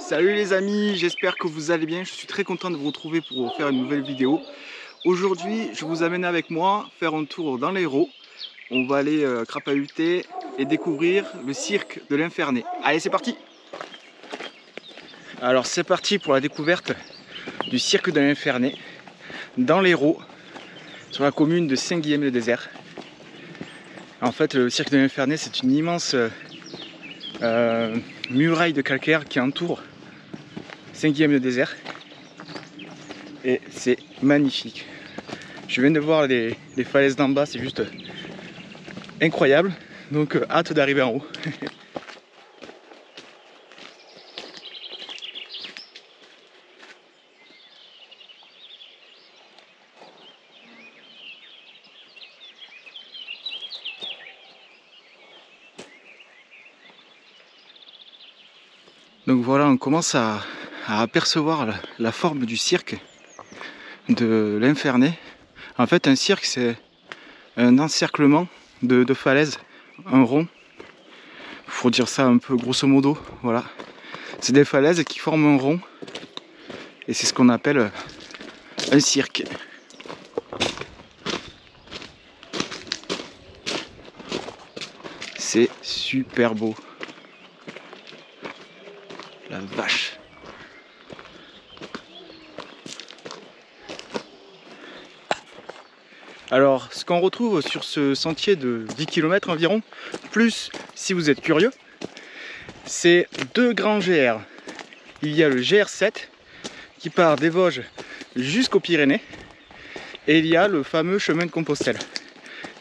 Salut les amis, j'espère que vous allez bien. Je suis très content de vous retrouver pour faire une nouvelle vidéo. Aujourd'hui, je vous amène avec moi faire un tour dans l'Hérault. On va aller crapahuter et découvrir le cirque de l'Infernet. Allez, c'est parti! Alors c'est parti pour la découverte du cirque de l'Infernet dans l'Hérault, sur la commune de Saint-Guilhem-le-Désert. En fait, le cirque de l'Infernet, c'est une immense muraille de calcaire qui entoure Saint-Guilhem-le-Désert et c'est magnifique. Je viens de voir les falaises d'en bas, c'est juste incroyable, donc hâte d'arriver en haut. Donc voilà, on commence à apercevoir la forme du cirque de l'Infernet. En fait, un cirque, c'est un encerclement de falaises, un rond. Il faut dire ça un peu grosso modo, voilà. C'est des falaises qui forment un rond et c'est ce qu'on appelle un cirque. C'est super beau. La vache. Alors, ce qu'on retrouve sur ce sentier de 10 km environ, plus si vous êtes curieux, c'est deux grands GR. Il y a le GR7 qui part des Vosges jusqu'aux Pyrénées et il y a le fameux chemin de Compostelle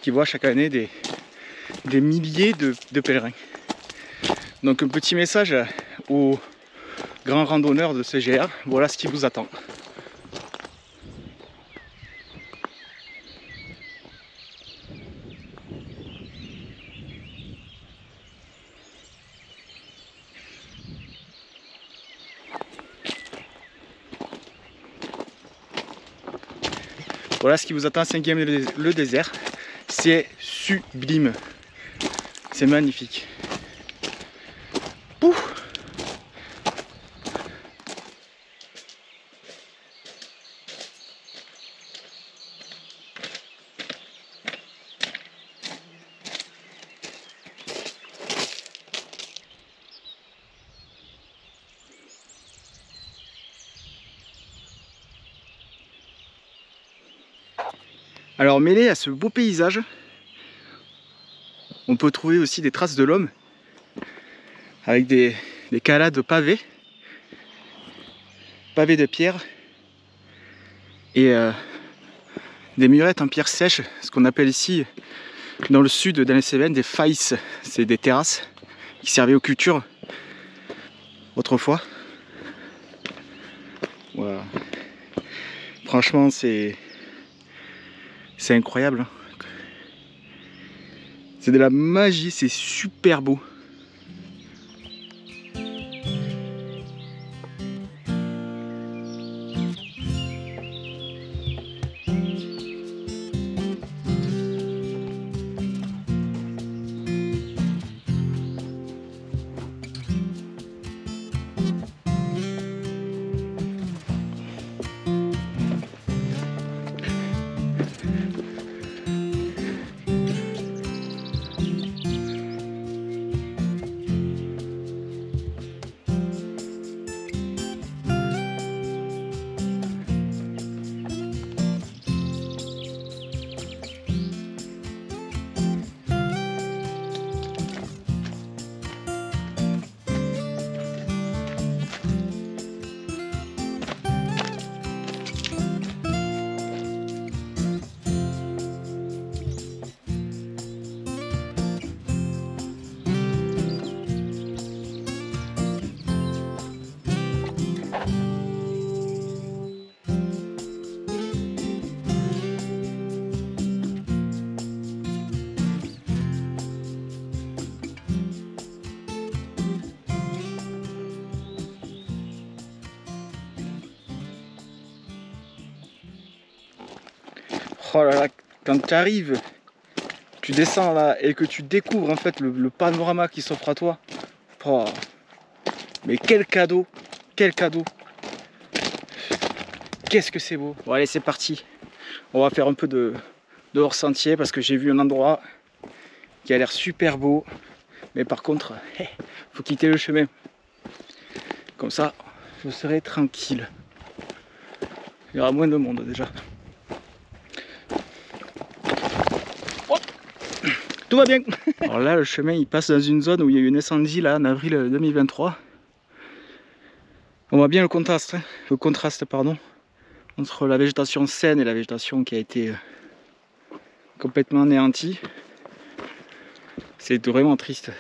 qui voit chaque année des milliers de pèlerins. Donc un petit message aux grands randonneurs de ce GR, voilà ce qui vous attend. Voilà ce qui vous attend à Saint-Guilhem-le-Désert. C'est sublime. C'est magnifique. Pouf. Alors mêlé à ce beau paysage, on peut trouver aussi des traces de l'homme avec des calades pavées de pierre et des murettes en pierre sèche, ce qu'on appelle ici dans le sud dans les Cévennes des faïs. C'est des terrasses qui servaient aux cultures autrefois. Voilà. Franchement c'est incroyable. C'est de la magie, c'est super beau. Oh là là, quand tu arrives, tu descends là et que tu découvres en fait le panorama qui s'offre à toi. Oh, mais quel cadeau! quel cadeau! Qu'est-ce que c'est beau! Bon allez, c'est parti. On va faire un peu de hors sentier parce que j'ai vu un endroit qui a l'air super beau. Mais par contre, faut quitter le chemin. Comme ça, je serai tranquille. Il y aura moins de monde déjà. Oh, tout va bien. Alors là, le chemin il passe dans une zone où il y a eu un incendie là en avril 2023. On voit bien le contraste, entre la végétation saine et la végétation qui a été complètement anéantie. C'est vraiment triste.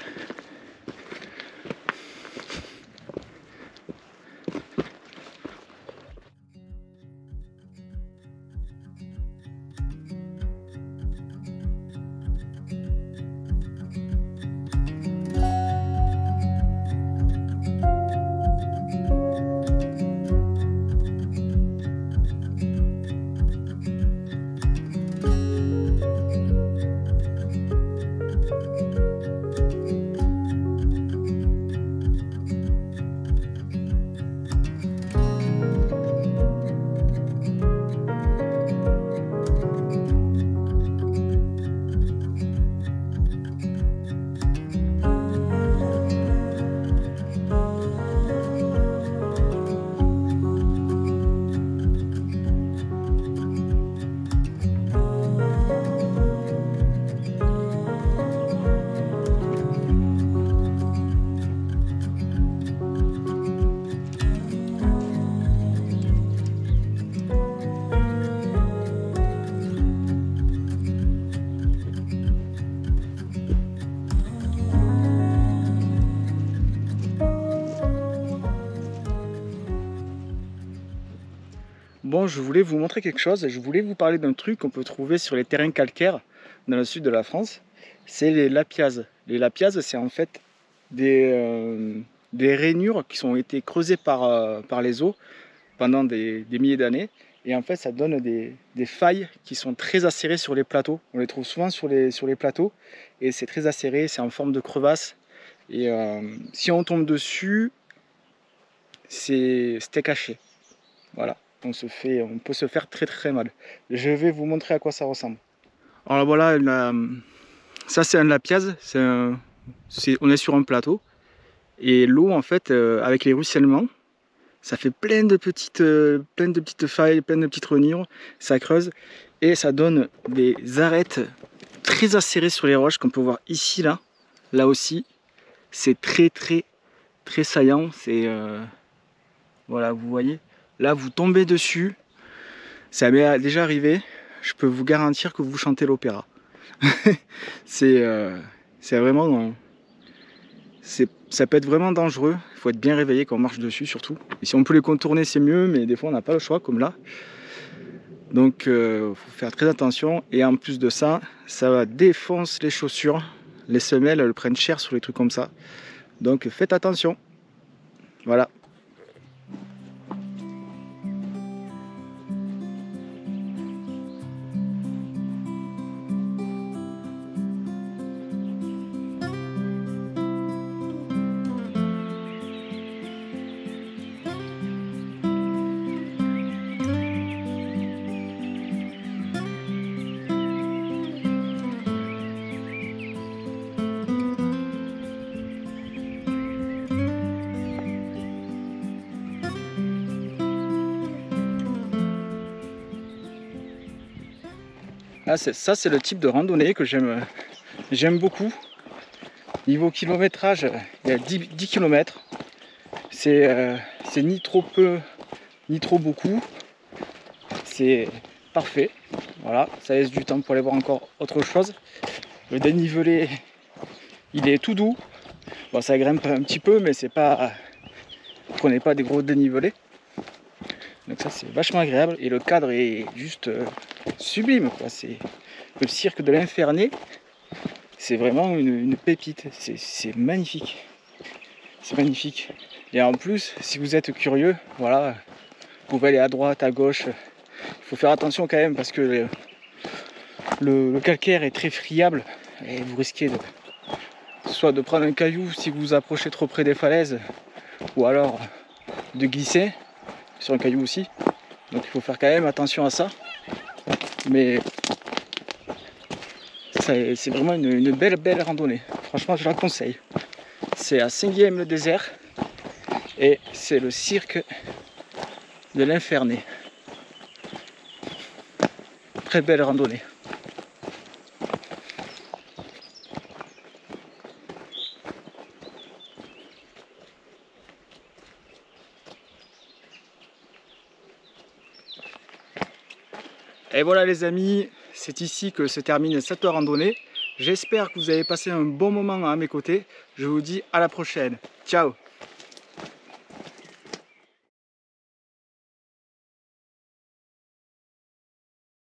Bon, je voulais vous montrer quelque chose, je voulais vous parler d'un truc qu'on peut trouver sur les terrains calcaires dans le sud de la France, c'est les lapiazes. Les lapiazes, c'est en fait des rainures qui ont été creusées par les eaux pendant des milliers d'années, et en fait ça donne des failles qui sont très acérées sur les plateaux. On les trouve souvent sur les plateaux, et c'est très acéré, c'est en forme de crevasse, et si on tombe dessus, c'est steak haché. Voilà. On peut se faire très très mal. Je vais vous montrer à quoi ça ressemble. Alors voilà, ça c'est un lapiaz, on est sur un plateau. Et l'eau en fait, avec les ruissellements, ça fait plein de petites failles, plein de petites rainures, ça creuse et ça donne des arêtes très acérées sur les roches qu'on peut voir ici, là aussi. C'est très saillant, voilà, vous voyez. Là, vous tombez dessus, ça m'est déjà arrivé, je peux vous garantir que vous chantez l'opéra. C'est vraiment... ça peut être vraiment dangereux, il faut être bien réveillé quand on marche dessus surtout. Et si on peut les contourner, c'est mieux, mais des fois on n'a pas le choix, comme là. Donc, il faut faire très attention. Et en plus de ça, ça défonce les chaussures. Les semelles, elles prennent cher sur les trucs comme ça. Donc, faites attention. Voilà. Ah, ça c'est le type de randonnée que j'aime beaucoup. Niveau kilométrage, il y a 10 km. C'est ni trop peu ni trop beaucoup. C'est parfait. Voilà, ça laisse du temps pour aller voir encore autre chose. Le dénivelé, il est tout doux. Bon, ça grimpe un petit peu, mais c'est pas... Prenez pas des gros dénivelés. Donc ça c'est vachement agréable et le cadre est juste sublime, quoi. C'est le cirque de l'Infernet, c'est vraiment une pépite, c'est magnifique, c'est magnifique. Et en plus, si vous êtes curieux, voilà, vous pouvez aller à droite, à gauche. Il faut faire attention quand même parce que le calcaire est très friable et vous risquez soit de prendre un caillou si vous vous approchez trop près des falaises, ou alors de glisser sur un caillou aussi. Donc il faut faire quand même attention à ça. Mais c'est vraiment une belle randonnée. Franchement, je la conseille. C'est à Saint-Guilhem-le-Désert et c'est le cirque de l'Infernet. Très belle randonnée. Et voilà les amis, c'est ici que se termine cette randonnée. J'espère que vous avez passé un bon moment à mes côtés. Je vous dis à la prochaine. Ciao!